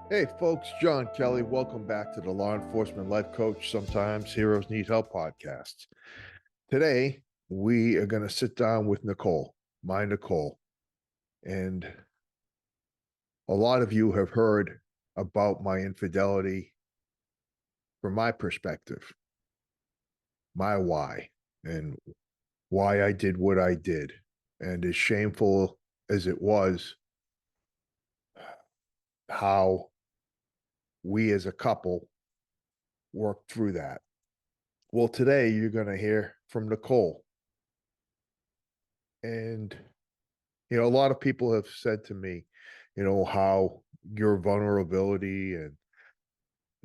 Hey folks, John Kelly. Welcome back to the Law Enforcement Life Coach Sometimes Heroes Need Help podcast. Today, we are going to sit down with Nicole, my Nicole. And a lot of you have heard about my infidelity from my perspective, my why, and why I did what I did. And as shameful as it was, how we as a couple worked through that. Well, today you're going to hear from Nicole. And, a lot of people have said to me, how your vulnerability and,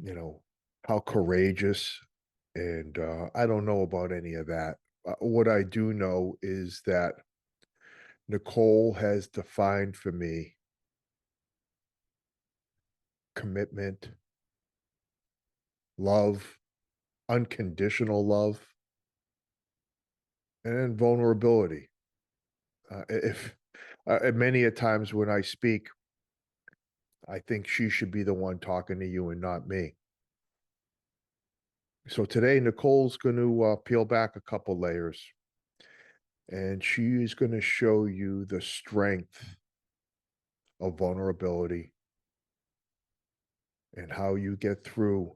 you know, how courageous. And I don't know about any of that. What I do know is that Nicole has defined for me commitment, love, unconditional love, and vulnerability. If Many a times when I speak, I think she should be the one talking to you and not me. So today, Nicole's going to peel back a couple layers, and she's going to show you the strength of vulnerability and how you get through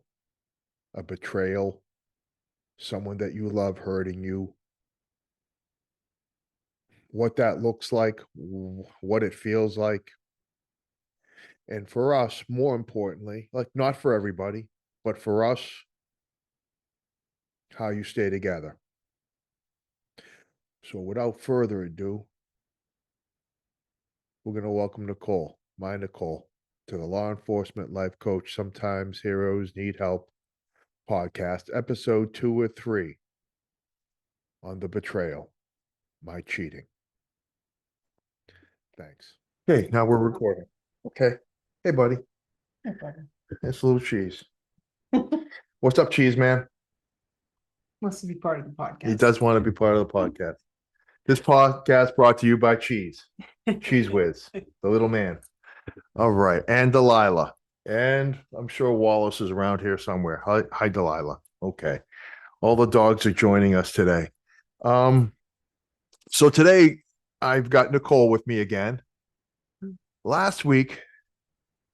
a betrayal, someone that you love hurting you, what that looks like, what it feels like. And for us, more importantly, like not for everybody, but for us, how you stay together. So without further ado, we're going to welcome Nicole, my Nicole, to the Law Enforcement Life Coach Sometimes Heroes Need Help podcast, episode 2 or 3 on the betrayal, my cheating. Thanks. Okay, now we're recording. Okay. Hey, buddy. It's a little cheese. What's up, cheese man? Wants to be part of the podcast. He does want to be part of the podcast. This podcast brought to you by Cheese. Cheese Whiz, the little man. All right. And Delilah. And I'm sure Wallace is around here somewhere. Hi, Delilah. Okay. All the dogs are joining us today. So today I've got Nicole with me again. Last week,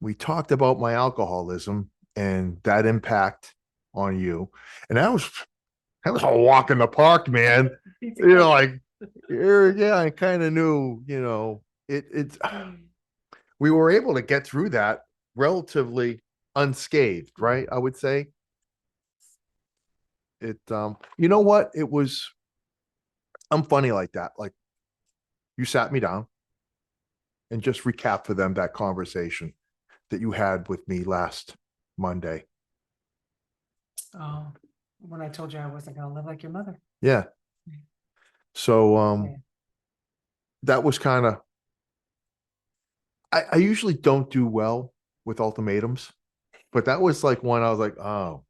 we talked about my alcoholism and that impact on you. And that was a walk in the park, man. Like, yeah, I kind of knew, we were able to get through that relatively unscathed, right? I would say you know what? I'm funny like that. Like, you sat me down and just recap for them that conversation that you had with me last Monday. Oh, when I told you I wasn't going to live like your mother. Yeah. So, Yeah. that was kind of, I usually don't do well with ultimatums, but that was like one I was like, oh,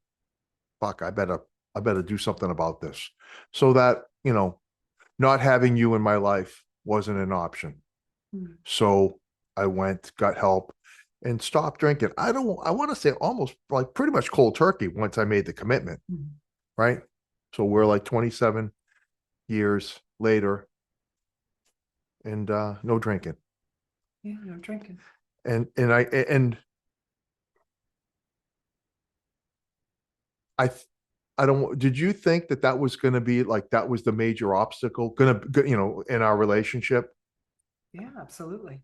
fuck, I better do something about this. So that, not having you in my life wasn't an option. Mm. So I went, got help, and stopped drinking. I want to say almost like pretty much cold turkey once I made the commitment, right? So we're like 27 years later and no drinking. Yeah, no drinking. And I I don't, did you think that was going to be like, that was the major obstacle in our relationship? Yeah, absolutely.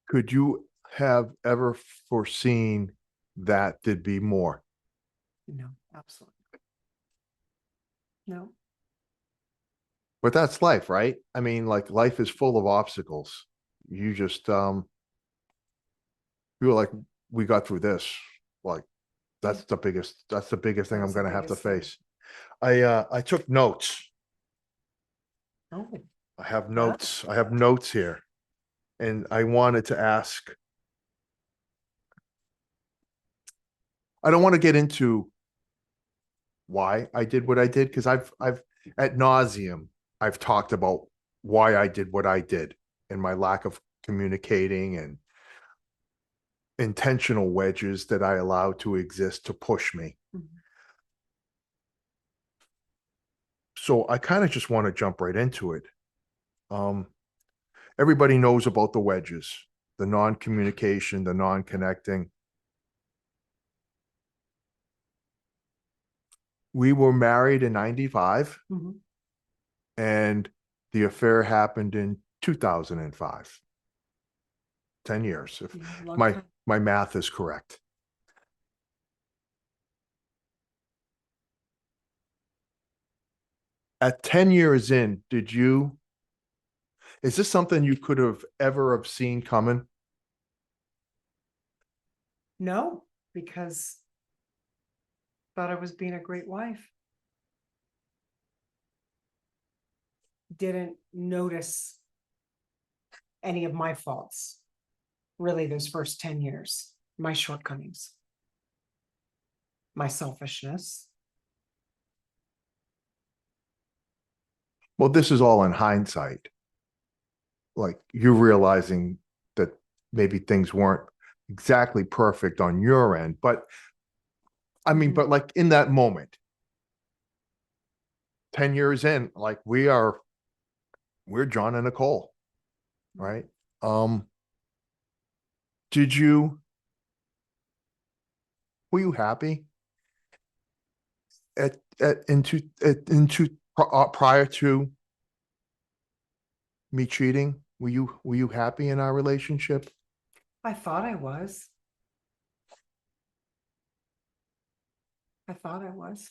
Could you have ever foreseen that there'd be more? No, absolutely. No. But that's life, right? I mean, like, life is full of obstacles. You just you were like, we got through this. Like, that's the biggest thing I'm gonna have to face. I took notes. Oh, I have notes. I have notes here. And I wanted to ask. I don't want to get into why I did what I did, because I've at nauseum I've talked about why I did what I did and my lack of communicating and intentional wedges that I allowed to exist to push me. Mhm. So I kind of just want to jump right into it. Um, Everybody knows about the wedges, the non-communication, the non-connecting. We were married in 95 Mhm. and the affair happened in 2005. 10 years, if Yeah, long my time. my math is correct. At 10 years in, is this something you could have ever have seen coming? No, because thought I was being a great wife. Didn't notice any of my faults, really, those first 10 years, my shortcomings, my selfishness. Well, this is all in hindsight. Like you're realizing that maybe things weren't exactly perfect on your end, but I mean, Mhm. but like in that moment, 10 years in, like we're John and Nicole, right? Um, did you were you happy prior to me cheating? Were you happy in our relationship? I thought I was. I thought I was.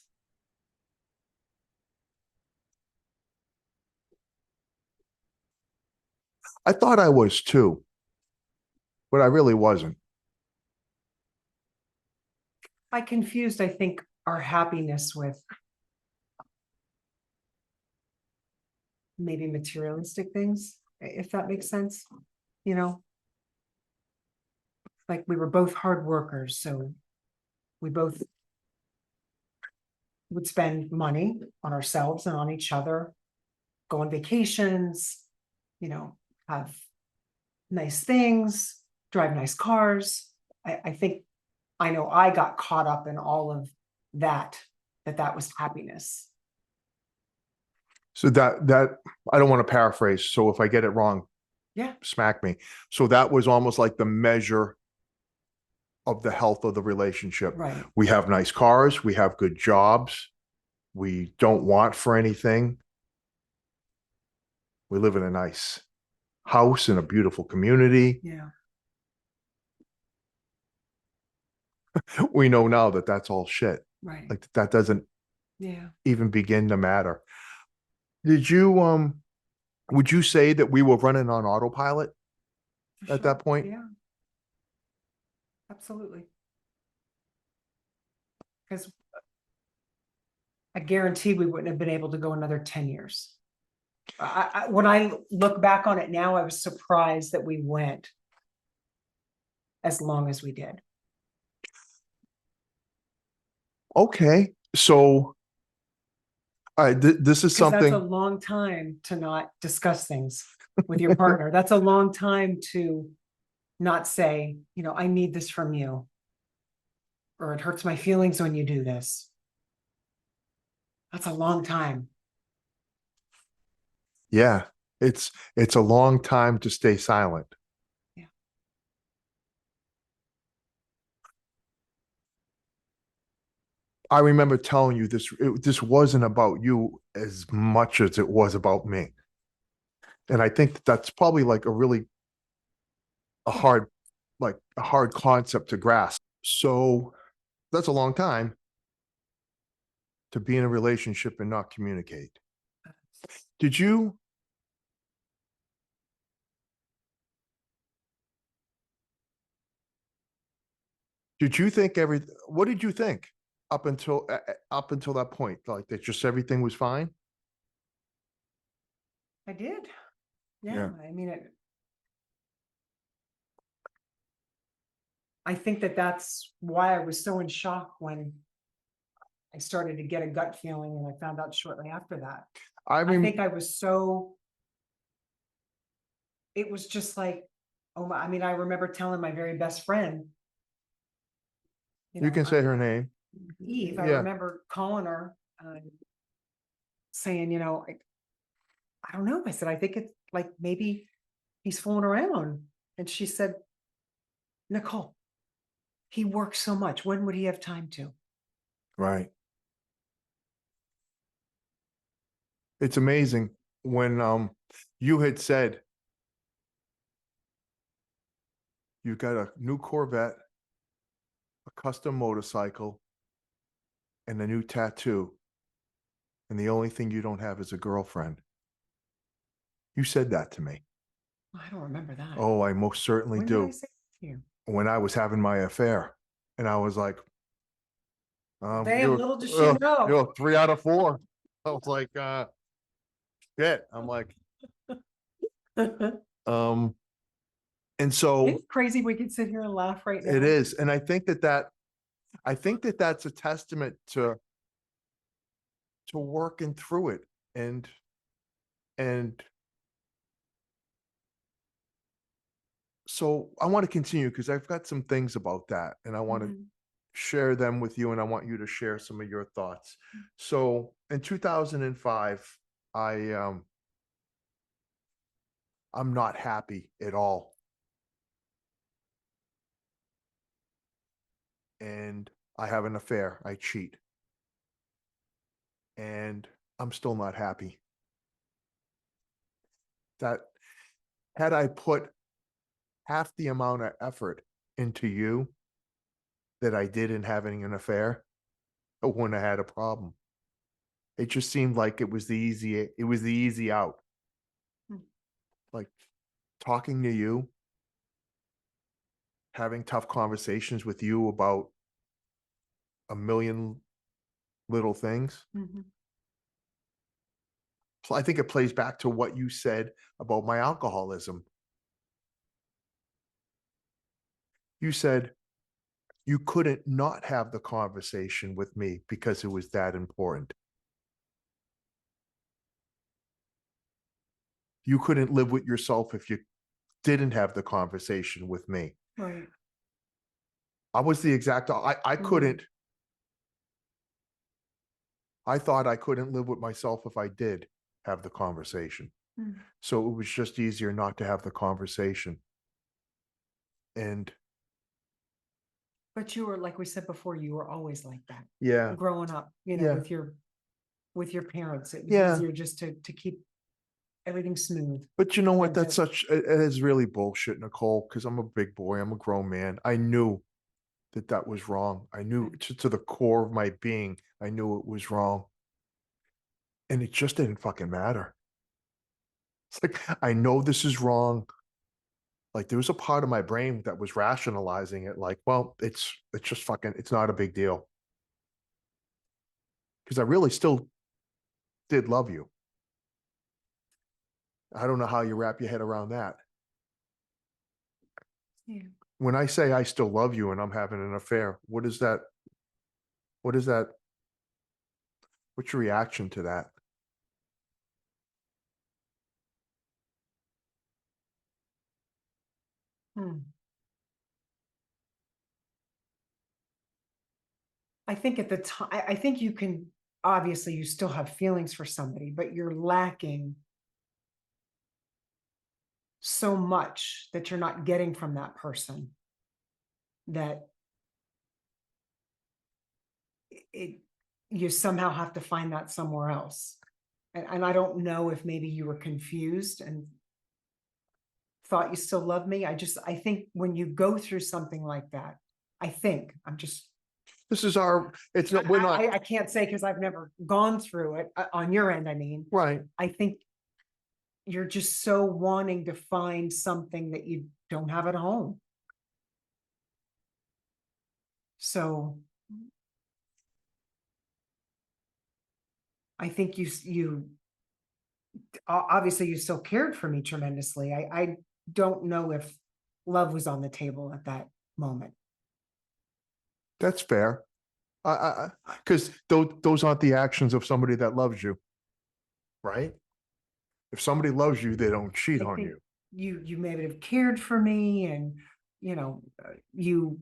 I thought I was too, but I really wasn't. I confused, I think, our happiness with maybe materialistic things, if that makes sense. You know, like we were both hard workers, so we both would spend money on ourselves and on each other, go on vacations, you know, have nice things, drive nice cars. I think I know I got caught up in all of that, that was happiness. So that I don't want to paraphrase. So if I get it wrong, Yeah, smack me. So that was almost like the measure of the health of the relationship. right. We have nice cars, we have good jobs, we don't want for anything. We live in a nice house in a beautiful community. Yeah, We know now that that's all shit. right. Like that doesn't Yeah, even begin to matter. Did you would you say that we were running on autopilot for at sure. that point? Yeah, absolutely. Because I guarantee we wouldn't have been able to go another 10 years. When I look back on it now, I was surprised that we went as long as we did. Okay. So this is Because that's a something. long time to not discuss things with your partner. That's a long time to not say, I need this from you, or it hurts my feelings when you do this. That's a long time. Yeah, it's a long time to stay silent. Yeah. I remember telling you this wasn't about you as much as it was about me. And I think that's probably like a hard a hard concept to grasp. So that's a long time to be in a relationship and not communicate. Did you did you think what did you think up until that point? Like that just everything was fine? I did. Yeah. Yeah. I mean, I think that's why I was so in shock when I started to get a gut feeling and I found out shortly after that. I I mean, think I was so, it was just like, oh my, I mean, I remember telling my very best friend, You can say her name. Eve, I Yeah. remember calling her, saying, I don't know. I said, I think it's like maybe he's fooling around. And she said, Nicole, he works so much. When would he have time to? Right. It's amazing when you had said you got a new Corvette, a custom motorcycle, and a new tattoo, and the only thing you don't have is a girlfriend. You said that to me. I don't remember that. Oh, I most certainly When did I do. say that to you? When I was having my affair, and I was like, Damn, little does she know. you're 3 out of 4. I was like, shit. I'm like, and so It's crazy we could sit here and laugh right now. it is. And I think that that's a testament to working through it and so I want to continue because I've got some things about that and I want to share them with you and I want you to share some of your thoughts. So in 2005, I'm not happy at all. And I have an affair. I cheat. And I'm still not happy. That had I put half the amount of effort into you that I did in having an affair, I wouldn't have had a problem. It just seemed like it was the easy out. Like talking to you, having tough conversations with you about a million little things. So I think it plays back to what you said about my alcoholism. You said you couldn't not have the conversation with me because it was that important. You couldn't live with yourself if you didn't have the conversation with me. Right. I was the exact, I couldn't, I thought I couldn't live with myself if I did have the conversation. So it was just easier not to have the conversation. But you were, like we said before, you were always like that. Yeah. Growing up, Yeah. with your parents, it was Yeah. easier just to keep everything smooth. But you know what? And That's it is really bullshit, Nicole, because I'm a big boy. I'm a grown man. I knew that was wrong. I knew to the core of my being, I knew it was wrong. And it just didn't fucking matter. It's like, I know this is wrong. Like there was a part of my brain that was rationalizing it like, well, it's just fucking, it's not a big deal. Because I really still did love you. I don't know how you wrap your head around that. Yeah. When I say I still love you and I'm having an affair, what is that? What's your reaction to that? I think at the time, I think you can, obviously you still have feelings for somebody, but you're lacking so much that you're not getting from that person that you somehow have to find that somewhere else. And I don't know if maybe you were confused and thought you still love me. I think when you go through something like that, This is it's not, we're not. I can't say because I've never gone through it on your end. I mean, Right. I think you're just so wanting to find something that you don't have at home. So I think you obviously you still cared for me tremendously. I don't know if love was on the table at that moment. That's fair. Because those aren't the actions of somebody that loves you, right? If somebody loves you, they don't cheat on you. You maybe have cared for me and, you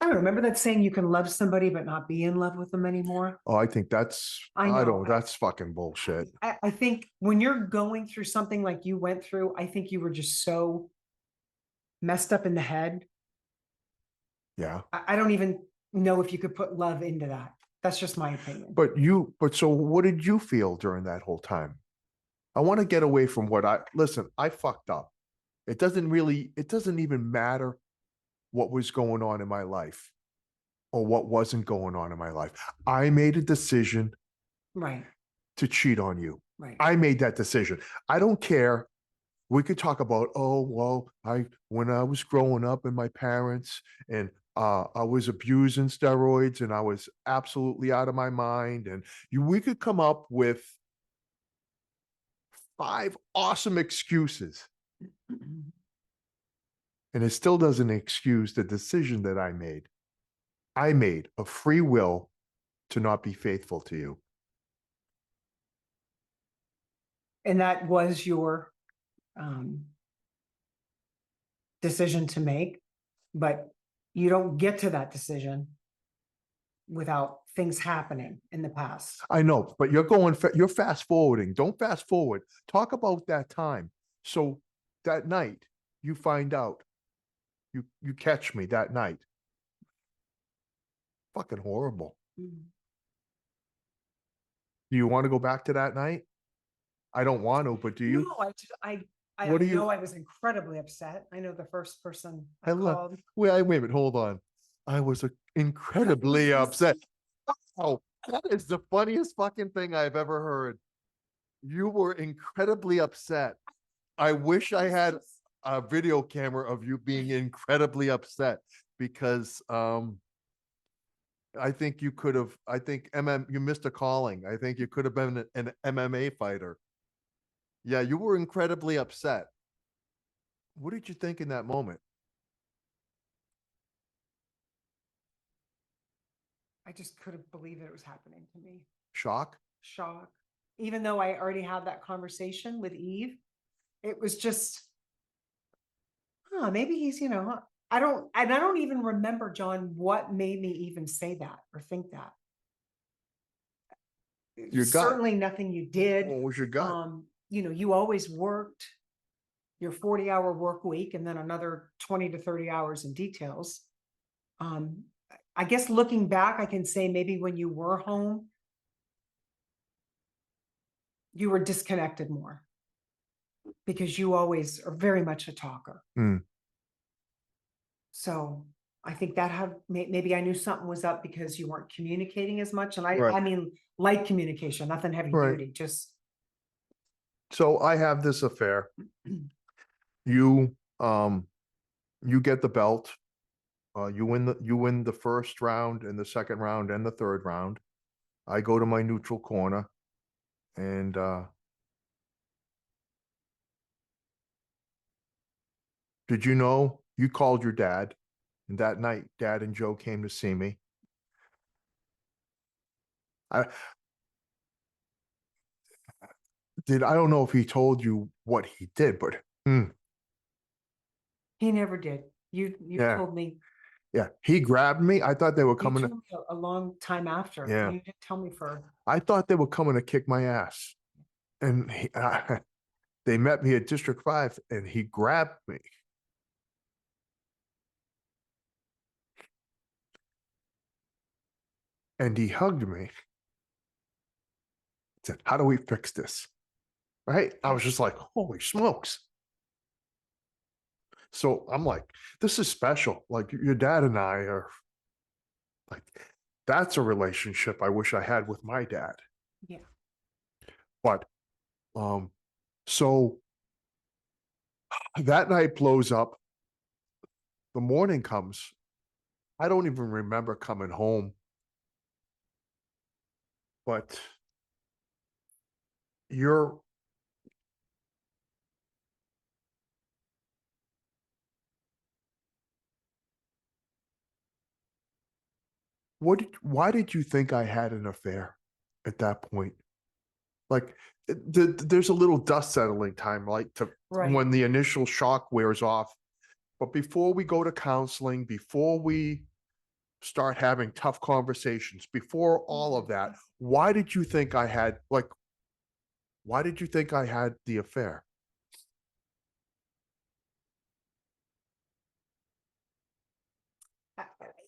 I don't remember that saying you can love somebody but not be in love with them anymore. Oh, I think that's, I I know. don't, that's fucking bullshit. I think when you're going through something like you went through, I think you were just so messed up in the head. Yeah. I don't even know if you could put love into that. That's just my opinion. But so what did you feel during that whole time? I want to get away from listen, I fucked up. It doesn't even matter what was going on in my life or what wasn't going on in my life. I made a decision Right, to cheat on you. right. I made that decision. I don't care. We could talk about, oh, well, when I was growing up and my parents and I was abusing steroids and I was absolutely out of my mind. And we could come up with 5 awesome excuses. And it still doesn't excuse the decision that I made. I made a free will to not be faithful to you. And that was your decision to make, but you don't get to that decision without things happening in the past. I know, but you're fast forwarding. Don't fast forward. Talk about that time. So that night, you find out. You catch me that night. Fucking horrible. Mm. Do you want to go back to that night? I don't want to, but do you? No, I What do you- know I was incredibly upset. I know the first person I I love. called. Wait a minute. Hold on. I was incredibly upset. Oh, that is the funniest fucking thing I've ever heard. You were incredibly upset. I wish I had a video camera of you being incredibly upset because I think you could have, I think you missed a calling. I think you could have been an MMA fighter. Yeah, you were incredibly upset. What did you think in that moment? I just couldn't believe it was happening to me. Shock? Shock. Even though I already had that conversation with Eve, it was just, maybe he's, I don't even remember, John, what made me even say that or think that. Your gut. Certainly nothing you did. What was your gut? You always worked your 40-hour work week and then another 20 to 30 hours in details. I guess looking back, I can say maybe when you were home, you were disconnected more because you always are very much a talker. Mm. So I think that maybe I knew something was up because you weren't communicating as much. And Right. I mean, light communication, nothing heavy Right. duty, just. So I have this affair. You get the belt. You win the first round and the second round and the third round. I go to my neutral corner and did you know you called your dad? And that night, Dad and Joe came to see me. I don't know if he told you what he did, but He never did. You Yeah. told me. Yeah, he grabbed me. I thought they were You coming. told me a long time after. Yeah. You didn't tell me for. I thought they were coming to kick my ass, and they met me at District 5, and he grabbed me. And he hugged me. Said, "How do we fix this?" Right? I was just like, "Holy smokes!" So I'm like, "This is special. Like your dad and I are like, that's a relationship I wish I had with my dad." Yeah. But so that night blows up. The morning comes. I don't even remember coming home. But you're why did you think I had an affair at that point? Like there's a little dust settling time, like Right. when the initial shock wears off. But before we go to counseling, before we start having tough conversations, before all of that, why did you think I had the affair?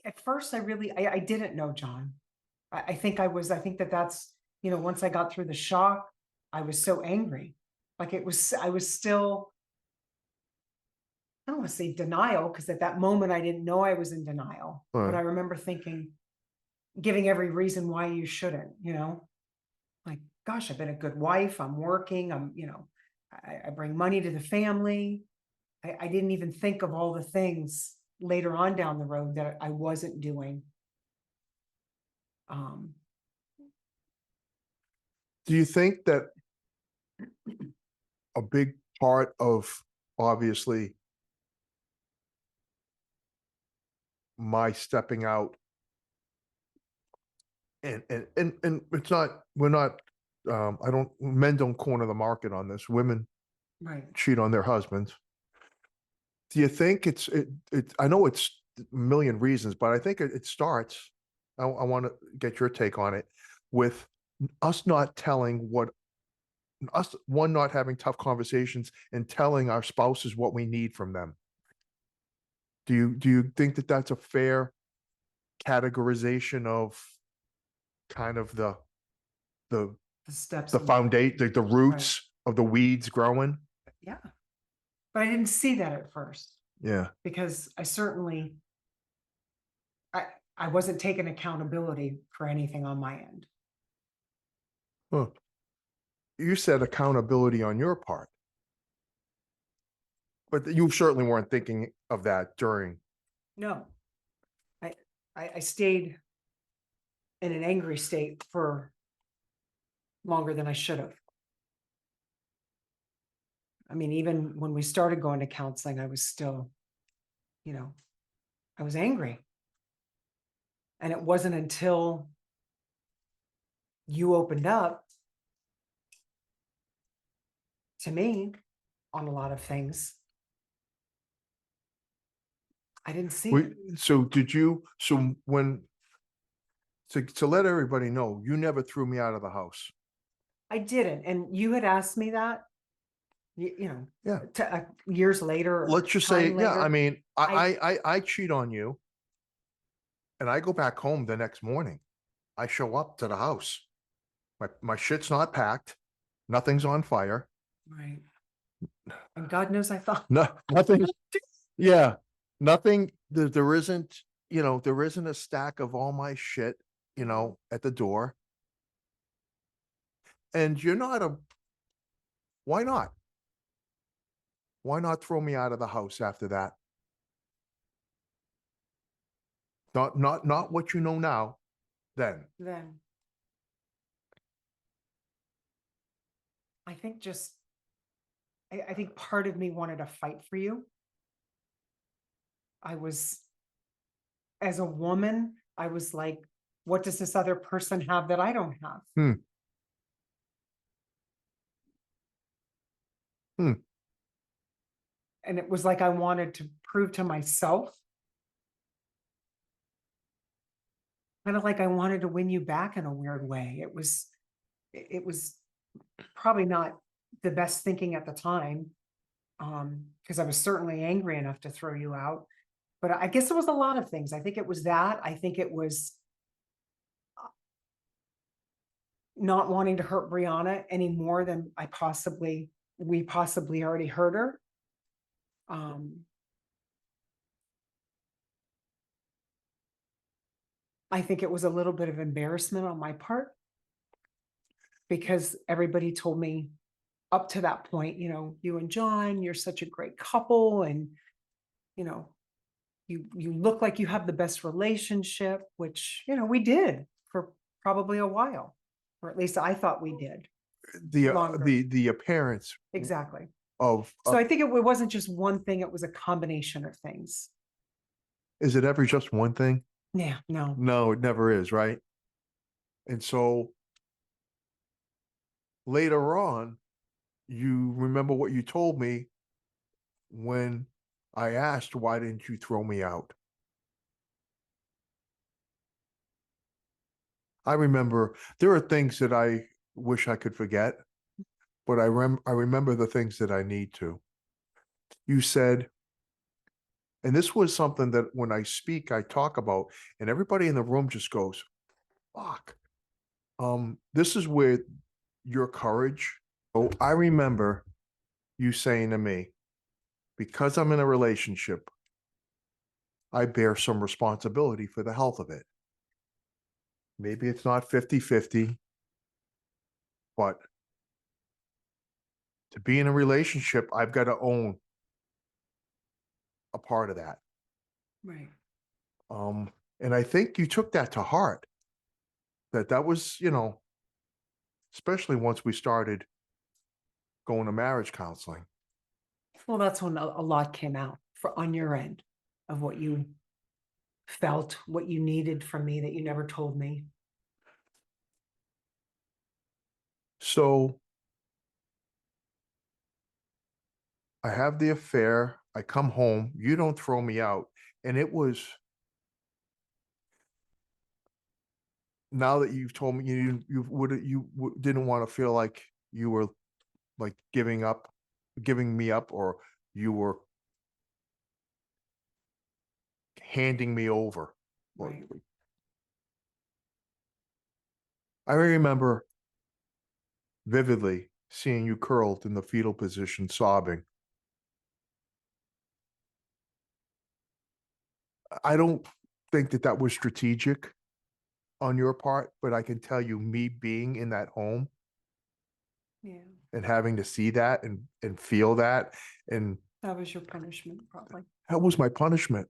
At first, I didn't know John. I think I think that's, once I got through the shock, I was so angry. Like I was still, I don't want to say denial, because at that moment I didn't know I was in denial. But I remember thinking, giving every reason why you shouldn't, like, gosh, I've been a good wife. I'm working. I bring money to the family. I didn't even think of all the things later on down the road that I wasn't doing. Do you think that a big part of, obviously, my stepping out, and it's not, we're not, men don't corner the market on this. Women Right. cheat on their husbands. Do you think I know it's a million reasons, but I think it starts, I want to get your take on it, with us not telling not having tough conversations and telling our spouses what we need from them. Do you think that that's a fair categorization of kind of the Steps. foundation, the roots of the weeds growing? Yeah. But I didn't see that at first. Yeah. Because I wasn't taking accountability for anything on my end. Huh. You said accountability on your part, but you certainly weren't thinking of that during. No. I stayed in an angry state for longer than I should have. I mean, even when we started going to counseling, I was still, I was angry. And it wasn't until you opened up to me on a lot of things, I didn't see it. So to let everybody know, you never threw me out of the house. I didn't. And you had asked me that, Yeah. Years later. Let's just say, yeah, I later. mean, I cheat on you and I go back home the next morning. I show up to the house. My shit's not packed. Nothing's on fire. Right. And God knows I thought. No, nothing. Yeah. Nothing. There isn't, there isn't a stack of all my shit, at the door. And why not? Why not throw me out of the house after that? Not what you know now, then. I think I think part of me wanted to fight for you. As a woman, I was like, what does this other person have that I don't have? And it was like I wanted to prove to myself, kind of like I wanted to win you back in a weird way. It was probably not the best thinking at the time, because I was certainly angry enough to throw you out. But I guess it was a lot of things. I think it was that. I think it was not wanting to hurt Brianna any more than we possibly already hurt her. I think it was a little bit of embarrassment on my part, because everybody told me up to that point, you and John, you're such a great couple, and you look like you have the best relationship, which we did for probably a while, or at least I thought we did. The appearance Exactly. of. So I think it wasn't just one thing; it was a combination of things. Is it ever just one thing? Yeah, no. No, it never is, right? And so later on, you remember what you told me when I asked, why didn't you throw me out? I remember there are things that I wish I could forget, but I remember the things that I need to. You said, and this was something that when I speak, I talk about, and everybody in the room just goes, fuck. This is where your courage. Oh, I remember you saying to me, because I'm in a relationship, I bear some responsibility for the health of it. Maybe it's not 50-50, but to be in a relationship, I've got to own a part of that. Right. And I think you took that to heart. That was, especially once we started going to marriage counseling. Well, that's when a lot came out on your end of what you felt, what you needed from me that you never told me. So I have the affair. I come home. You don't throw me out. And it was, now that you've told me you didn't want to feel like you were like giving me up, or you were handing me over. Right. I remember vividly seeing you curled in the fetal position, sobbing. I don't think that was strategic on your part, but I can tell you, me being in that home, Yeah, and having to see that and feel that, and that was your punishment, probably. that was my punishment.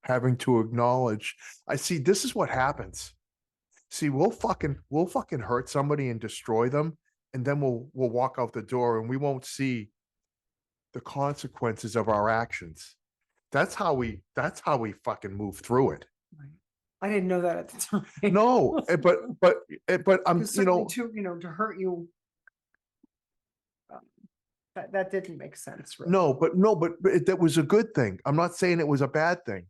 Having to acknowledge, I see, this is what happens. See, we'll fucking hurt somebody and destroy them, and then we'll walk out the door and we won't see the consequences of our actions. That's how we fucking move through it. Right. I didn't know that at the time. No, but I'm, Because certainly to hurt you, that didn't make sense, really. no, but that was a good thing. I'm not saying it was a bad thing,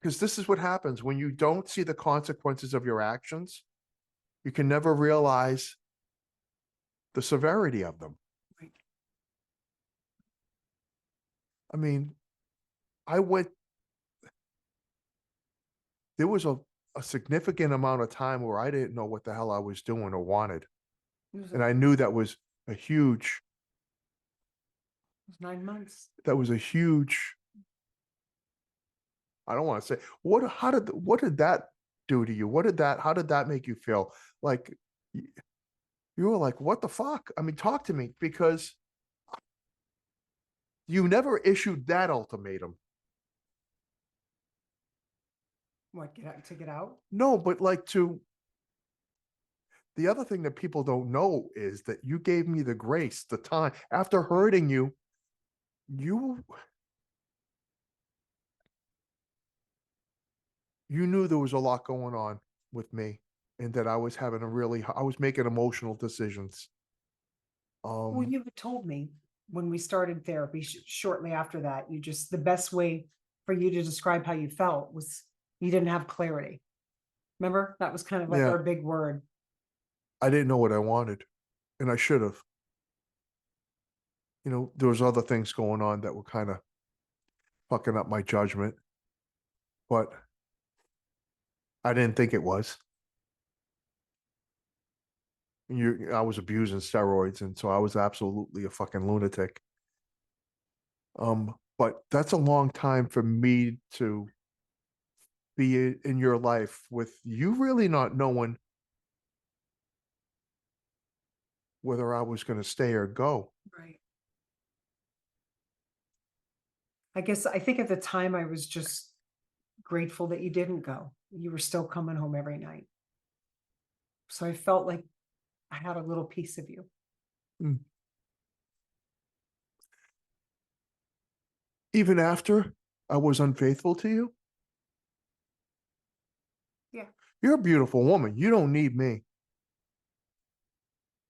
because this is what happens when you don't see the consequences of your actions. You can never realize the severity of them. Right. I mean, I went, there was a significant amount of time where I didn't know what the hell I was doing or wanted. And I knew that was a huge, It was 9 months. that was a huge, I don't want to say, what did that do to you? How did that make you feel? Like, you were like, what the fuck? I mean, talk to me, because you never issued that ultimatum. What, get out? No, but like, the other thing that people don't know is that you gave me the grace, the time after hurting you. You you knew there was a lot going on with me, and that I was I was making emotional decisions. Well, you had told me when we started therapy, shortly after that, the best way for you to describe how you felt was you didn't have clarity. Remember? That was kind of like Yeah, our big word. I didn't know what I wanted, and I should have. There was other things going on that were kind of fucking up my judgment, but I didn't think it was. I was abusing steroids, and so I was absolutely a fucking lunatic. But that's a long time for me to be in your life with you really not knowing whether I was going to stay or go. Right. I think at the time I was just grateful that you didn't go. You were still coming home every night. So I felt like I had a little piece of you. Even after I was unfaithful to you? Yeah. You're a beautiful woman. You don't need me.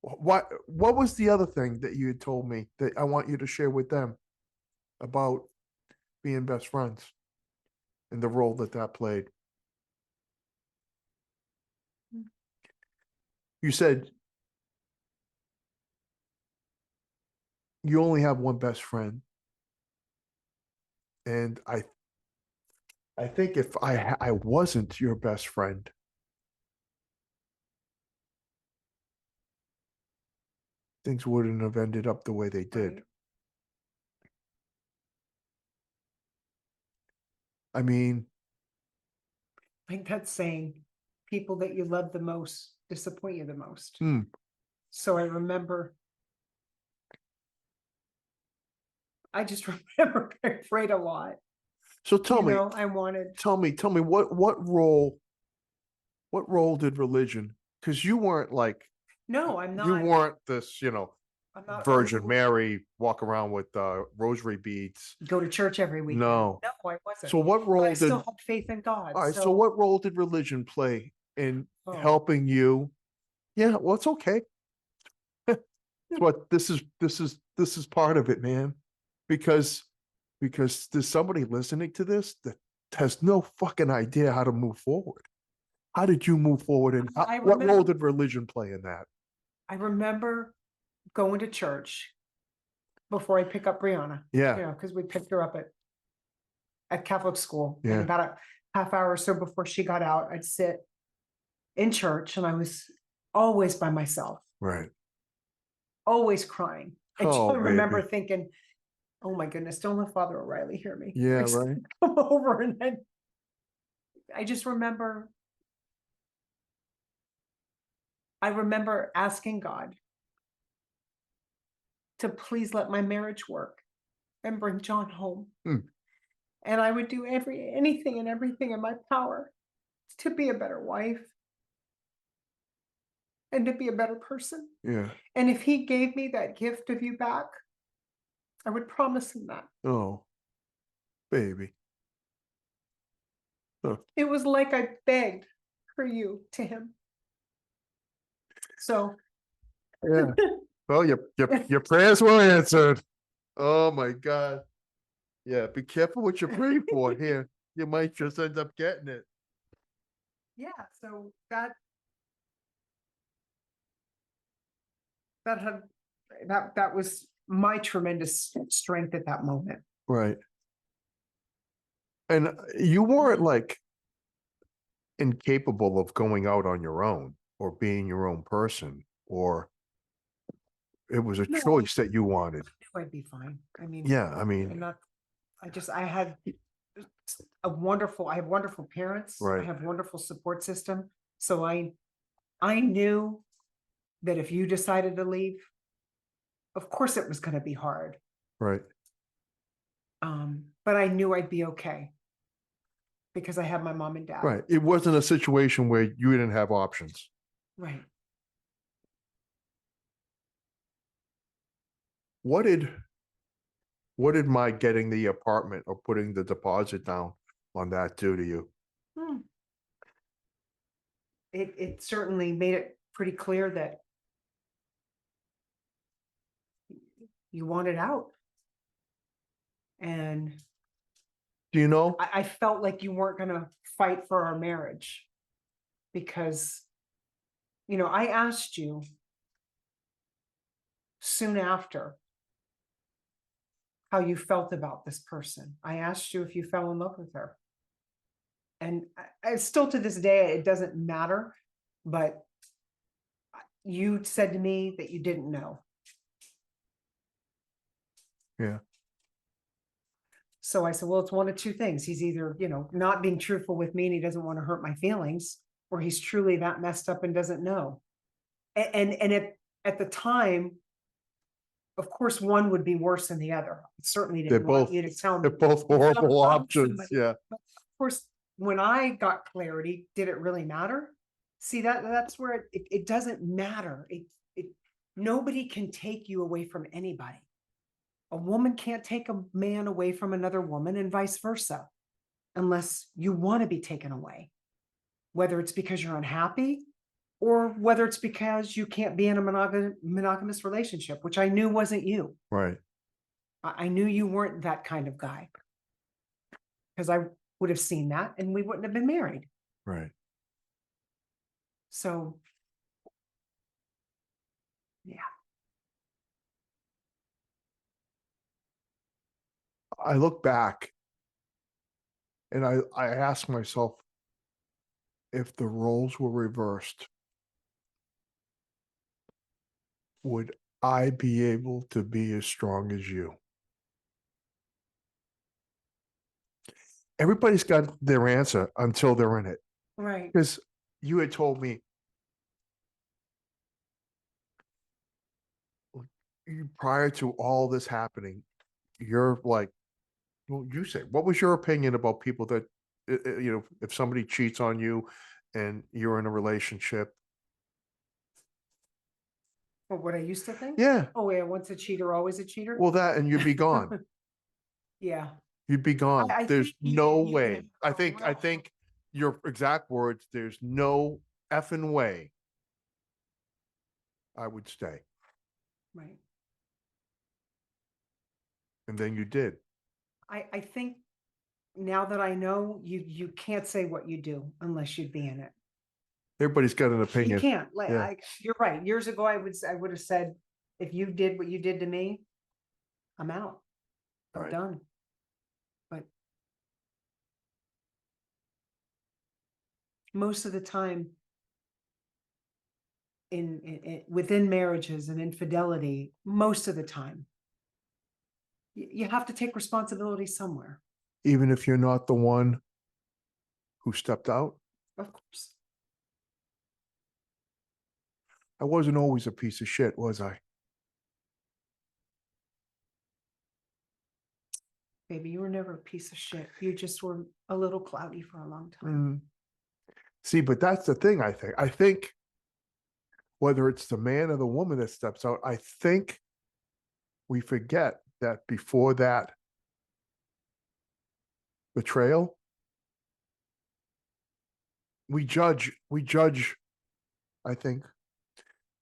What was the other thing that you had told me that I want you to share with them about being best friends and the role that played? you said you only have one best friend. And I think if I wasn't your best friend, things wouldn't have ended up the way they did. Right. I mean, Like that saying, people that you love the most disappoint you the most. hmm. So I remember, I just remember I prayed a lot. So tell me, I wanted, tell me what role did religion? Because you weren't like no, you weren't this, I'm not, Virgin Mary walk around with rosary beads. go to church every weekend. No. No, I wasn't. So what But I role did still had faith in God. all right? So what role did religion play in Oh. helping you? Yeah, well, it's okay. But this is part of it, man. Because there's somebody listening to this that has no fucking idea how to move forward. How did you move forward, and what role did religion play in that? I remember going to church before I pick up Brianna. Yeah. Because we picked her up at Catholic school. Yeah. And about a half hour or so before she got out, I'd sit in church and I was always by myself, Right. always crying. I Oh, just remember baby. thinking, oh my goodness, don't let Father O'Reilly hear me. Yeah, Just right. come over. And then I just remember, asking God to please let my marriage work and bring John home. Hmm. And I would do anything and everything in my power to be a better wife and to be a better person. Yeah. And if he gave me that gift of you back, I would promise him that. Oh, baby. Huh. It was like I begged for you to him. So Yeah. Well, your prayers were answered. Oh my God. Yeah, be careful what you pray for here. You might just end up getting it. yeah, so that was my tremendous strength at that moment. Right. And you weren't like incapable of going out on your own or being your own person, or it was a No. choice that you wanted. I'd be fine. I mean, Yeah, I mean, I had I have wonderful parents. Right. I have wonderful support system. So I knew that if you decided to leave, of course it was going to be hard. right. But I knew I'd be okay because I had my mom and dad. Right. It wasn't a situation where you didn't have options. Right. What did my getting the apartment or putting the deposit down on that do to you? It certainly made it pretty clear that you wanted out. And Do you know? I felt like you weren't going to fight for our marriage because, I asked you soon after how you felt about this person. I asked you if you fell in love with her. And still to this day, it doesn't matter, but you said to me that you didn't know. Yeah. So I said, well, it's one of two things. He's either, not being truthful with me and he doesn't want to hurt my feelings, or he's truly that messed up and doesn't know. And at the time, of course, one would be worse than the other. I certainly didn't want you to tell me. They're both horrible options. Yeah. But of course, when I got clarity, did it really matter? See, that's where it doesn't matter. Nobody can take you away from anybody. A woman can't take a man away from another woman and vice versa, unless you want to be taken away, whether it's because you're unhappy or whether it's because you can't be in a monogamous relationship, which I knew wasn't you. Right. I knew you weren't that kind of guy because I would have seen that and we wouldn't have been married. Right. So Yeah. I look back and I ask myself, if the roles were reversed, would I be able to be as strong as you? Everybody's got their answer until they're in it. Right. Because you had told me prior to all this happening, you're like, well, you say, what was your opinion about people that, if somebody cheats on you and you're in a relationship? Or what I used to think? Yeah. Oh, yeah, once a cheater, always a cheater? Well, that, and you'd be gone. Yeah. You'd be gone. I There's think you no can way. have I a think, real your exact words, there's no effing way I would stay. right. And then you did. I think now that I know, you can't say what you do unless you'd be in it. Everybody's got an You opinion. can't, like, Yeah. you're right. Years ago, I would have said, if you did what you did to me, I'm out. I'm Right. done. But most of the time within marriages and infidelity, most of the time, you have to take responsibility somewhere. Even if you're not the one who stepped out. Of course. I wasn't always a piece of shit, was I? Baby, you were never a piece of shit. You just were a little cloudy for a long time. Mm. See, but that's the thing, I think. I think whether it's the man or the woman that steps out, I think we forget that before that betrayal, we judge, I think,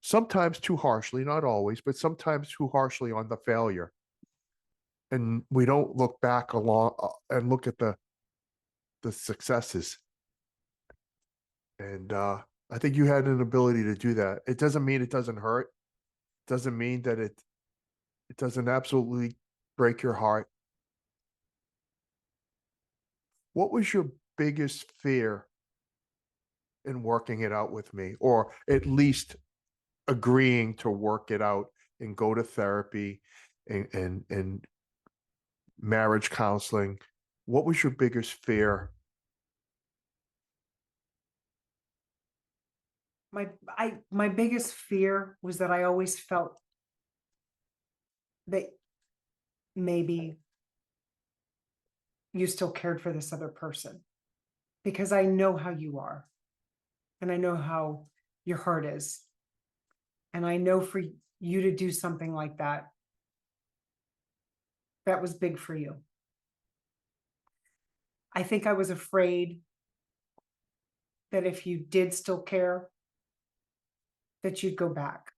sometimes too harshly, not always, but sometimes too harshly on the failure. And we don't look back along and look at the successes. And I think you had an ability to do that. It doesn't mean it doesn't hurt. It doesn't mean that it doesn't absolutely break your heart. What was your biggest fear in working it out with me, or at least agreeing to work it out and go to therapy and marriage counseling? What was your biggest fear? My biggest fear was that I always felt that maybe you still cared for this other person, because I know how you are and I know how your heart is. And I know for you to do something like that, that was big for you. I think I was afraid that if you did still care, that you'd go back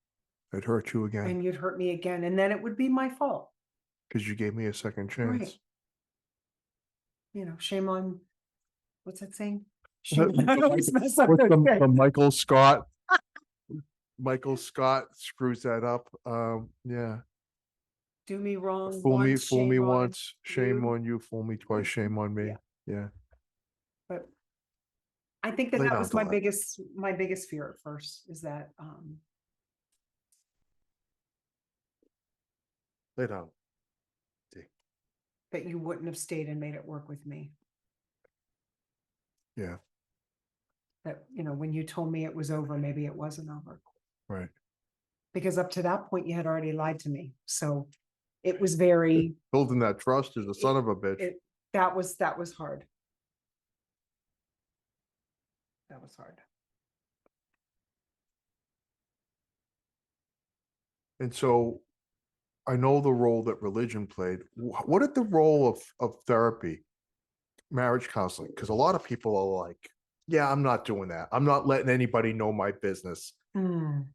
It hurt you again and you'd hurt me again. And then it would be my fault. because you gave me a second Right. chance. You know, shame on, what's that saying? From Shame, I always mess up those things. Michael Scott. Michael Scott screws that up. Yeah. Do me wrong Fool me once, shame on once, shame you. on you. Fool me twice, shame on me. Yeah. Yeah. But I think that Lay that down was to my biggest fear at first, is that lay down. that you wouldn't have stayed and made it work with me. Yeah. That, you know, when you told me it was over, maybe it wasn't over. Right. Because up to that point, you had already lied to me. So it was very, Building that trust is a son of a bitch. that was hard. That was hard. And so I know the role that religion played. What did the role of therapy, marriage counseling? Because a lot of people are like, yeah, I'm not doing that. I'm not letting anybody know my business. Mm.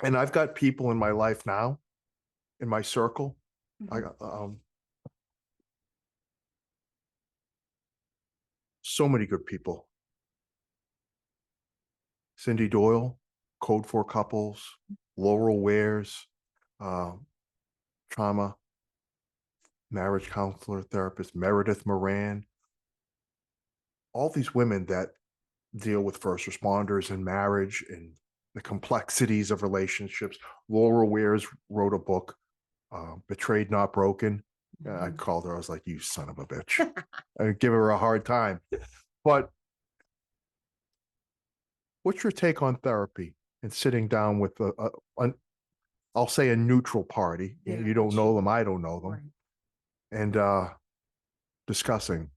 And I've got people in my life now, in my circle. I got so many good people. Cindy Doyle, Code for Couples, Laurel Wares, trauma, marriage counselor, therapist, Meredith Moran, all these women that deal with first responders and marriage and the complexities of relationships. Laurel Wares wrote a book, Betrayed Not Broken. I called her, I was like, you son of a bitch. I give her a hard time. But what's your take on therapy and sitting down with I'll say a neutral party? Yeah, you don't know them, I don't know them. Right. And discussing.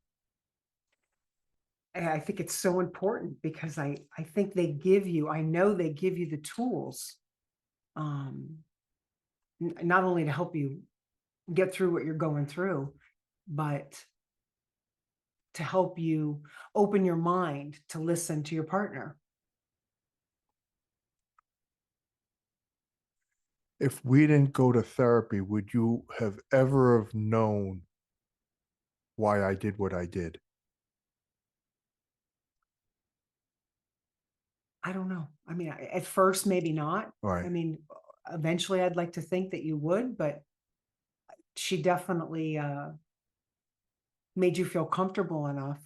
I think it's so important because I think they give you, I know they give you the tools, not only to help you get through what you're going through, but to help you open your mind to listen to your partner. If we didn't go to therapy, would you have ever have known why I did what I did? I don't know. I mean, at first, maybe not. Right. I mean, eventually I'd like to think that you would, but she definitely made you feel comfortable enough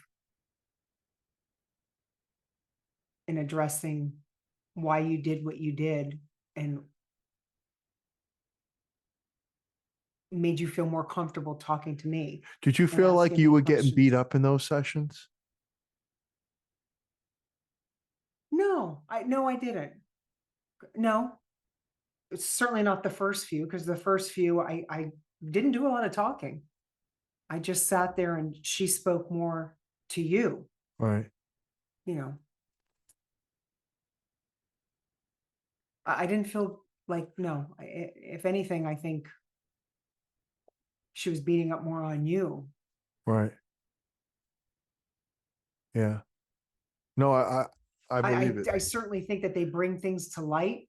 in addressing why you did what you did and made you feel more comfortable talking to me. Did you and feel like asking you me were getting beat questions. up in those sessions? No, I didn't. No, it's certainly not the first few, because the first few I didn't do a lot of talking. I just sat there and she spoke more to you, Right. you know. I didn't feel like, no, if anything, I think she was beating up more on you. Right. Yeah. No, I believe it. I certainly think that they bring things to light.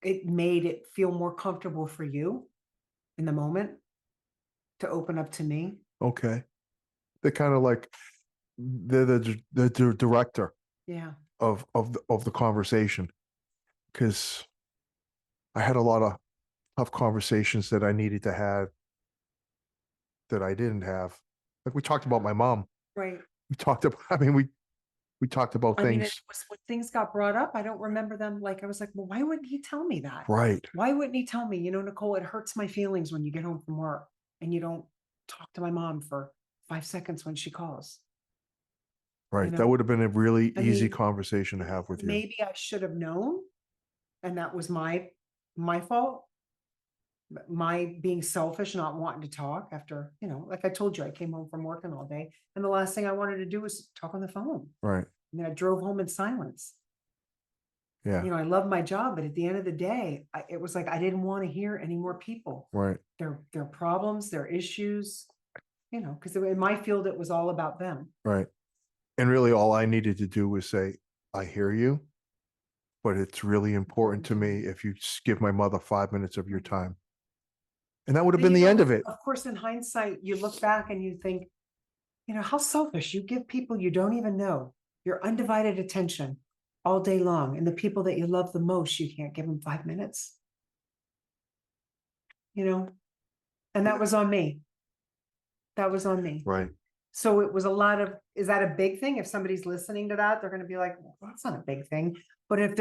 It made it feel more comfortable for you in the moment to open up to me. Okay. They're kind of like the director Yeah. of the conversation, because I had a lot of tough conversations that I needed to have that I didn't have. Like we talked about my mom. Right. We talked about, I mean, we talked about I mean, it things. was when things got brought up, I don't remember them. Like, I was like, well, why wouldn't he tell me that? Right. Why wouldn't he tell me, Nicole, it hurts my feelings when you get home from work and you don't talk to my mom for 5 seconds when she calls. Right. That would have been a really I easy mean, conversation to have with you. maybe I should have known, and that was my fault. My being selfish, not wanting to talk after, like I told you, I came home from working all day, and the last thing I wanted to do was talk on the phone. Right. And then I drove home in silence. Yeah. I love my job, but at the end of the day, it was like I didn't want to hear any more people. Right. Their problems, their issues, because in my field, it was all about them. Right. And really all I needed to do was say, I hear you, but it's really important to me if you just give my mother 5 minutes of your time. And that would have been the end of it. Of course, in hindsight, you look back and you think, how selfish. You give people you don't even know your undivided attention all day long. And the people that you love the most, you can't give them 5 minutes. And that was on me. That was on me. Right. So it was a lot of, is that a big thing? If somebody's listening to that, they're going to be like, well, that's not a big thing. But if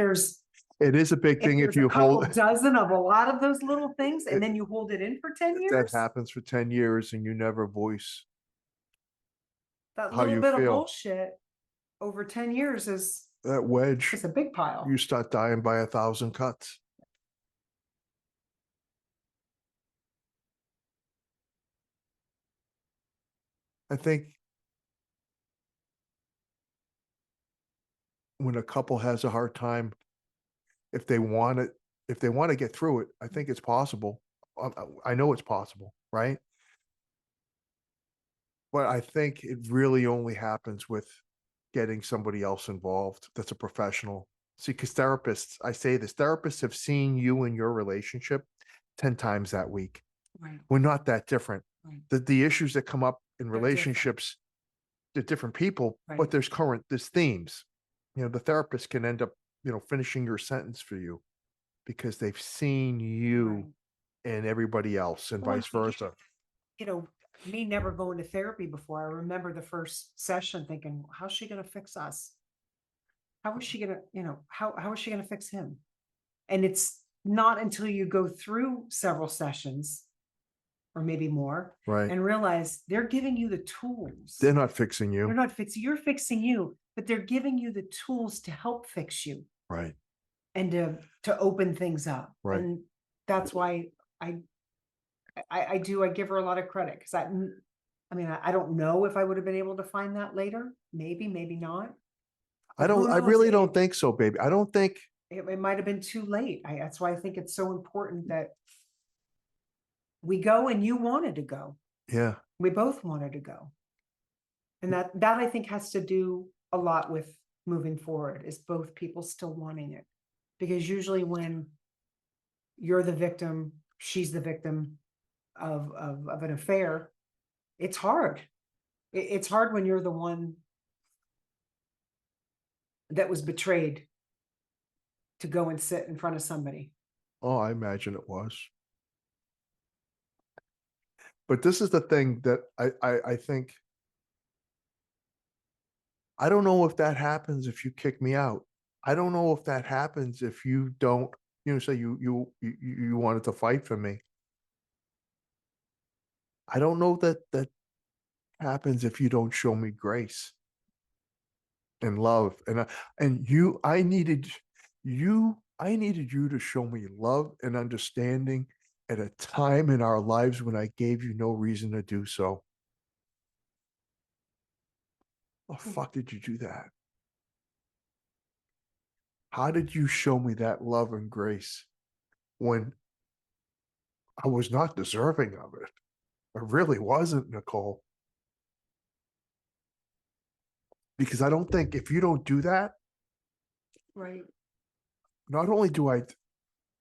it is a big thing if you hold a dozen of a lot of those little things, and then you hold it in for 10 years. That happens for 10 years and you never voice that how little you bit of feel. Bullshit over 10 years is that wedge. It's a big pile. You start dying by 1,000 cuts. I think when a couple has a hard time, if they want to get through it, I think it's possible. I know it's possible, right? But I think it really only happens with getting somebody else involved that's a professional. See, because I say this, therapists have seen you in your relationship 10 times that week. Right. We're not that different. Right. The issues that come up in They're relationships they're different people, Right. but there's themes. You know, the therapist can end up, finishing your sentence for you because they've seen you Right. and everybody else and Well, vice versa. Me never going to therapy before, I remember the first session thinking, how's she gonna fix us? How is she gonna, how is she gonna fix him? And it's not until you go through several sessions or maybe more Right. and realize they're giving you the tools. They're not fixing They're you. not fixing, you're fixing you, but they're giving you the tools to help fix you Right. and to open things up. Right. And that's why I I give her a lot of credit because I don't know if I would have been able to find that later. Maybe, maybe not. I But who don't, I knows? really don't think so, baby. I don't think, It might have been too late. That's why I think it's so important that we go and you wanted to go. yeah. We both wanted to go. And that I think has to do a lot with moving forward is both people still wanting it. Because usually when you're the victim, she's the victim of an affair, it's hard. It's hard when you're the one that was betrayed to go and sit in front of somebody. Oh, I imagine it was. But this is the thing that I think, I don't know if that happens if you kick me out. I don't know if that happens if you don't, say you wanted to fight for me. I don't know that happens if you don't show me grace and love. And I needed you to show me love and understanding at a time in our lives when I gave you no reason to do so. The fuck did you do that? How did you show me that love and grace when I was not deserving of it? I really wasn't, Nicole. Because I don't think if you don't do that, Right. not only do I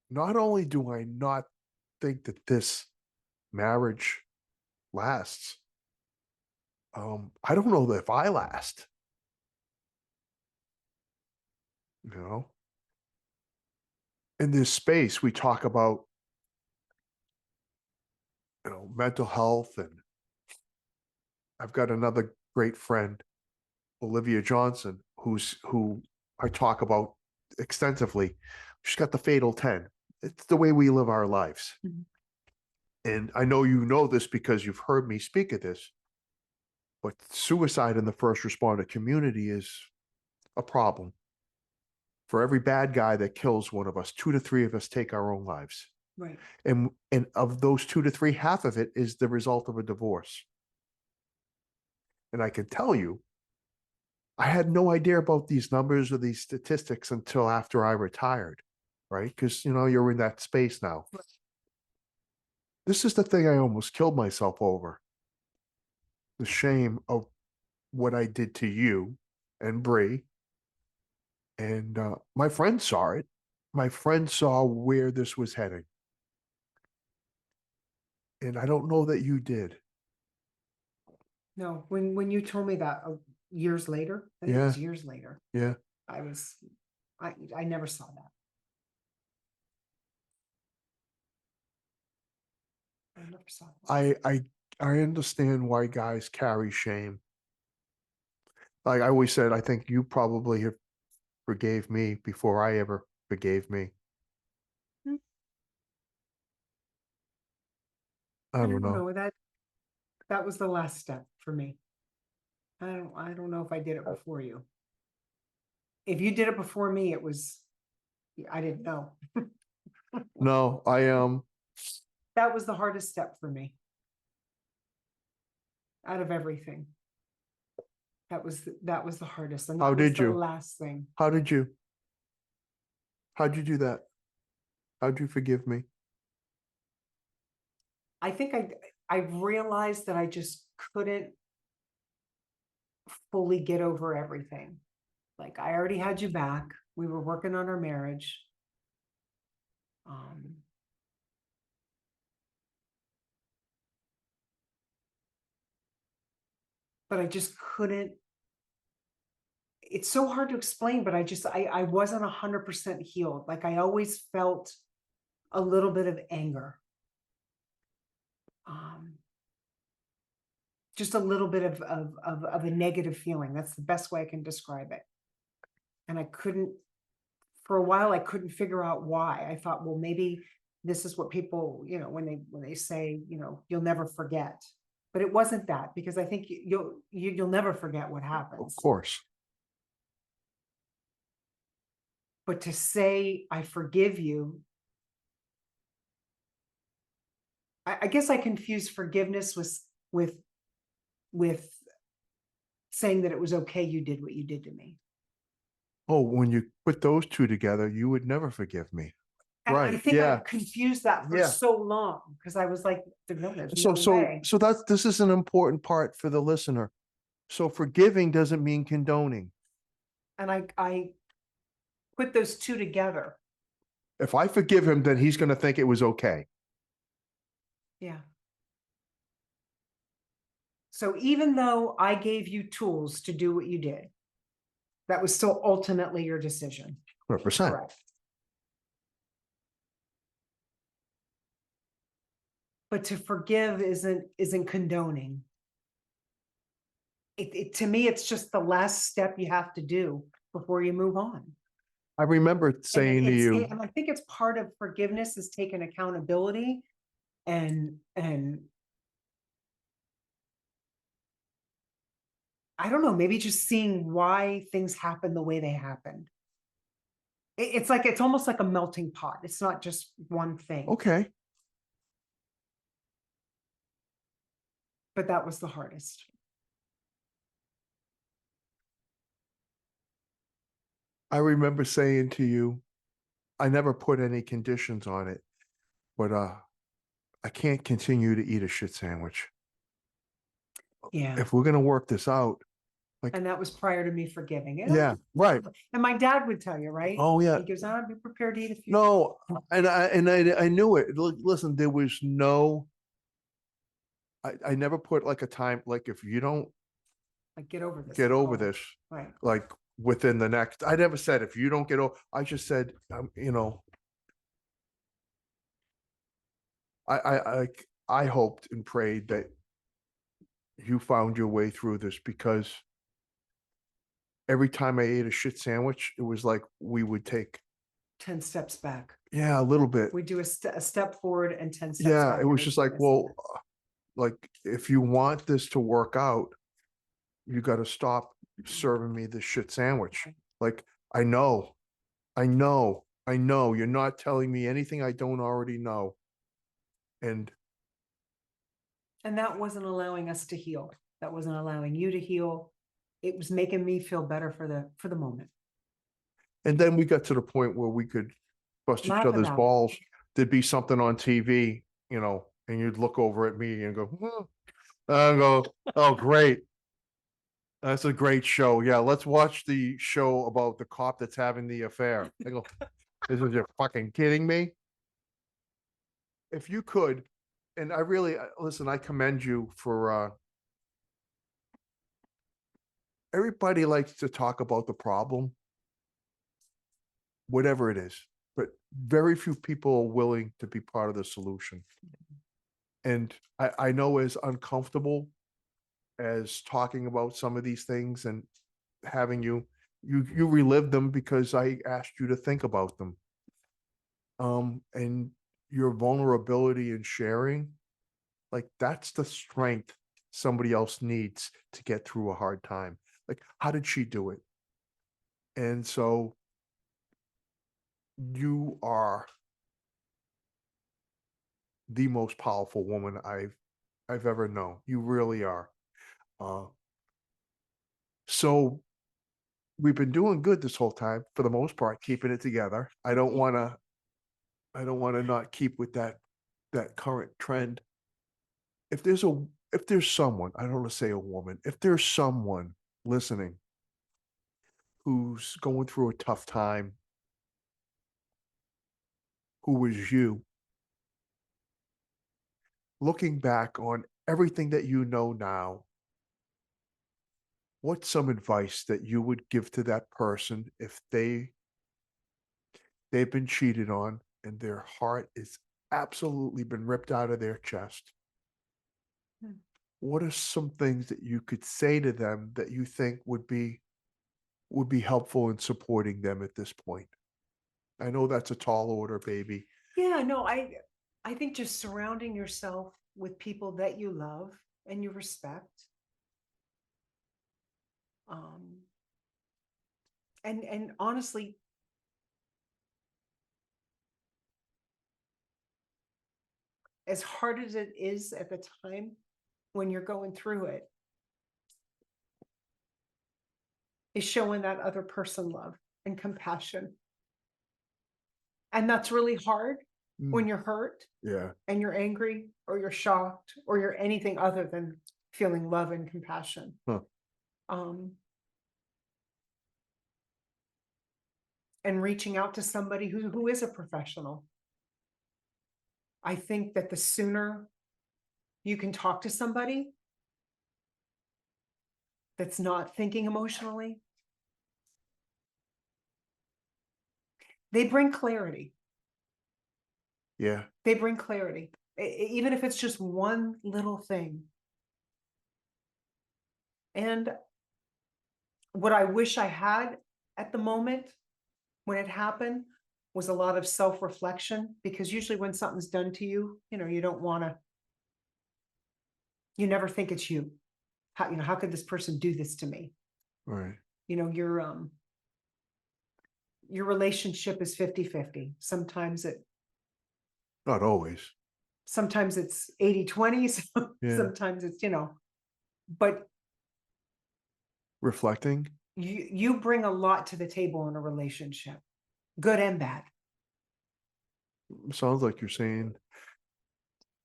not think that this marriage lasts, I don't know that if I last, you know. In this space, we talk about, mental health, and I've got another great friend, Olivia Johnson, who I talk about extensively. She's got the fatal 10. It's the way we live our lives. Mhm. And I know you know this because you've heard me speak of this, but suicide in the first responder community is a problem. For every bad guy that kills one of us, 2 to 3 of us take our own lives. Right. And of those 2 to 3, half of it is the result of a divorce. And I can tell you, I had no idea about these numbers or these statistics until after I retired, right? Because, you're in that space now. This is the thing I almost killed myself over. The shame of what I did to you and Bree. And my friend saw it. My friend saw where this was heading. And I don't know that you did. No, when you told me that years later, I think it Yeah. was years later, Yeah. I never saw that. I never saw that. I understand why guys carry shame. Like I always said, I think you probably have forgave me before I ever forgave me. Hmm. I don't know. That was the last step for me. I don't know if I did it before you. If you did it before me, I didn't know. No, That was the hardest step for me. Out of everything. That was the hardest. And How that was did the you? last thing. How'd you do that? How'd you forgive me? I think I realized that I just couldn't fully get over everything. Like I already had you back. We were working on our marriage. Um, but I just couldn't. It's so hard to explain, but I wasn't 100% healed. Like I always felt a little bit of anger. Just a little bit of a negative feeling. That's the best way I can describe it. And I couldn't, for a while, I couldn't figure out why. I thought, well, maybe this is what people, when they say, you'll never forget. But it wasn't that, because I think you'll never forget what Of happens. course. But to say I forgive you, I guess I confused forgiveness with saying that it was okay you did what you did to me. Oh, when you put those two together, you would never forgive me. And I Right. think Yeah. I confused that for Yeah. so long, because I was like, no, there's So, no so, way. so this is an important part for the listener. So forgiving doesn't mean condoning. And I put those two together. If I forgive him, then he's going to think it was okay. Yeah. So even though I gave you tools to do what you did, that was still ultimately your decision. 100%. Correct. But to forgive isn't condoning. To me, it's just the last step you have to do before you move on. I remember saying to you, And I think it's part of forgiveness is taking accountability and I don't know, maybe just seeing why things happen the way they happened. It's almost like a melting pot. It's not just one thing. okay, But that was the hardest. I remember saying to you, I never put any conditions on it, but I can't continue to eat a shit sandwich. Yeah. If we're going to work this out, And that was prior to me forgiving it. yeah, right. And my dad would tell you, right? Oh yeah. He goes, "I'll be prepared to eat a few." No, and I knew it. Listen, there was no. I never put like a time, like if you don't Like, get over this. get over this, Right. like within the next, I never said if you don't get over, I just said, I hoped and prayed that you found your way through this, because every time I ate a shit sandwich, it was like we would take 10 steps back. a little bit. We do a step forward and 10 steps Yeah, back it was every just time like, I see well, it. like if you want this to work out, you got to stop serving me this shit sandwich. Like, I know, you're not telling me anything I don't already know. And that wasn't allowing us to heal. That wasn't allowing you to heal. It was making me feel better for the moment. then we got to the point where we could bust each Laugh other's about it. balls. There'd be something on TV, and you'd look over at me and go, I go, oh, great. That's a great show. Yeah, let's watch the show about the cop that's having the affair. I go, this is, you're fucking kidding me? If you could, and I really, listen, I commend you for, everybody likes to talk about the problem, whatever it is, but very few people are willing to be part of the solution. And I know as uncomfortable as talking about some of these things and having you relive them because I asked you to think about them. And your vulnerability and sharing, like that's the strength somebody else needs to get through a hard time. Like, how did she do it? And so you are the most powerful woman I've ever known. You really are. Uh, so we've been doing good this whole time for the most part, keeping it together. I don't want to not keep with that current trend. If there's someone, I don't want to say a woman, if there's someone listening who's going through a tough time, who was you, looking back on everything that you know now, what's some advice that you would give to that person if they've been cheated on and their heart is absolutely been ripped out of their chest? Hmm. What are some things that you could say to them that you think would be helpful in supporting them at this point? I know that's a tall order, baby. Yeah, no, I think just surrounding yourself with people that you love and you respect. Um, and honestly, as hard as it is at the time when you're going through it, is showing that other person love and compassion. And that's really hard when you're hurt Yeah. and you're angry or you're shocked or you're anything other than feeling love and compassion. Huh. Um, and reaching out to somebody who is a professional. I think that the sooner you can talk to somebody that's not thinking emotionally, they bring clarity. Yeah. They bring clarity, even if it's just one little thing. And what I wish I had at the moment when it happened was a lot of self-reflection, because usually when something's done to you, you don't want to, you never think it's you. How could this person do this to me? Right. Your relationship is 50-50. Not always. Sometimes it's 80-20. Yeah. Sometimes it's, but Reflecting. you bring a lot to the table in a relationship, good and bad. Sounds like you're saying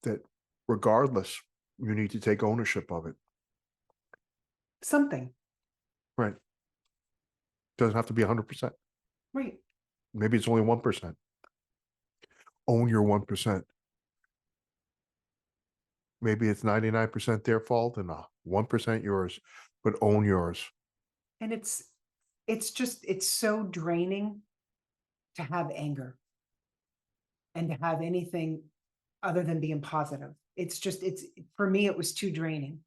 that regardless, you need to take ownership of it. Something. Right. Doesn't have to be 100%. Right. Maybe it's only 1%. Own your 1%. Maybe it's 99% their fault and 1% yours, but own yours. And it's so draining to have anger and to have anything other than being positive. It's for me, it was too draining.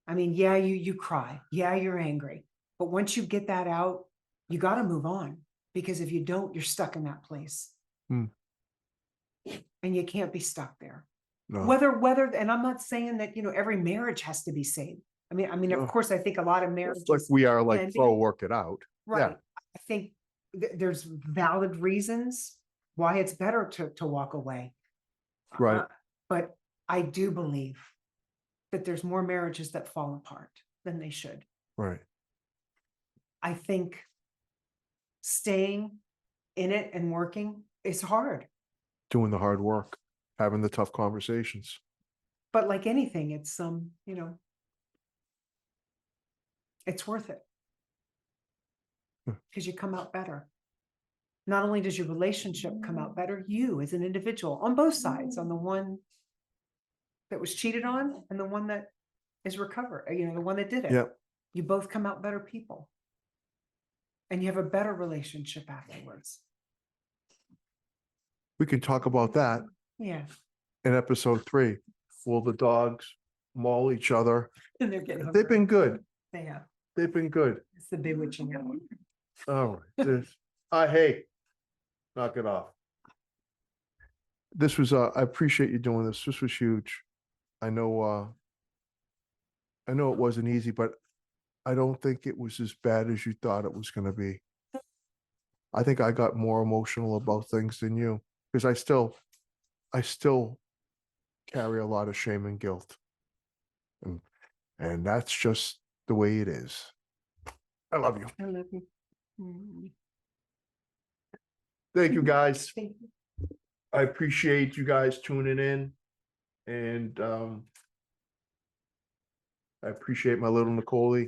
I mean, yeah, you cry, yeah, you're angry, but once you get that out, you got to move on, because if you don't, you're stuck in that place. Hmm. And you can't be stuck there. No. Whether, and I'm not saying that, every marriage has to be saved. I mean, No. of course, I think a lot of marriages, Like we are like can be. pro work it out. Right. Yeah. I think there's valid reasons why it's better to walk away. Right. But I do believe that there's more marriages that fall apart than they should. Right. I think staying in it and working is hard. Doing the hard work, having the tough conversations. But like anything, it's it's worth it. Because you come out better. Not only does your relationship come out better, you as an individual on both sides, on the one that was cheated on and the one that is recovered, the one that did it. Yep. You both come out better people. And you have a better relationship afterwards. We can talk about that Yeah. in episode 3. Will the dogs maul each other? And they're getting They've been good. They have. They've been good. It's the bewitching hour. All right. Hey, knock it off. This was I appreciate you doing this. This was huge. I know it wasn't easy, but I don't think it was as bad as you thought it was going to be. I think I got more emotional about things than you, because I still carry a lot of shame and guilt. And that's just the way it is. I love you. I love you. Mm. Thank you, guys. Thank you. I appreciate you guys tuning in. And I appreciate my little Nicole.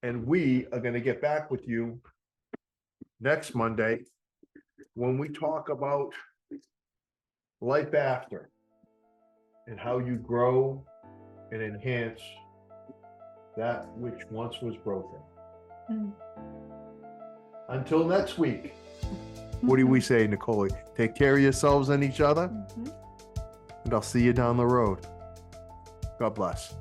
And we are going to get back with you next Monday when we talk about life after and how you grow and enhance that which once was broken. Mm. Until next week. What do we say, Nicole? Take care of yourselves and each other, Mhm. and I'll see you down the road. God bless.